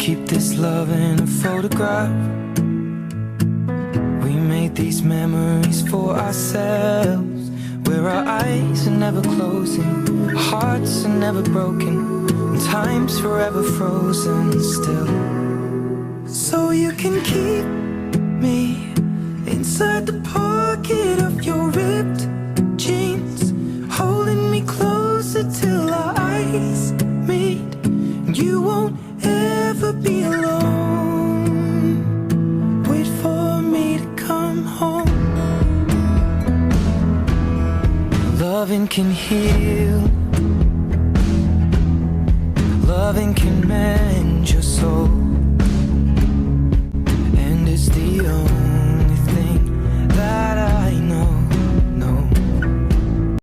Keep this love in a photograph. We made these memories for ourselves, where our eyes are never closing, our hearts are never broken, and time's forever frozen still. So you can keep me inside the pocket of your ripped jeans, holding me closer till our eyes meet. You won't ever be alone. Wait for me to come home. Loving can heal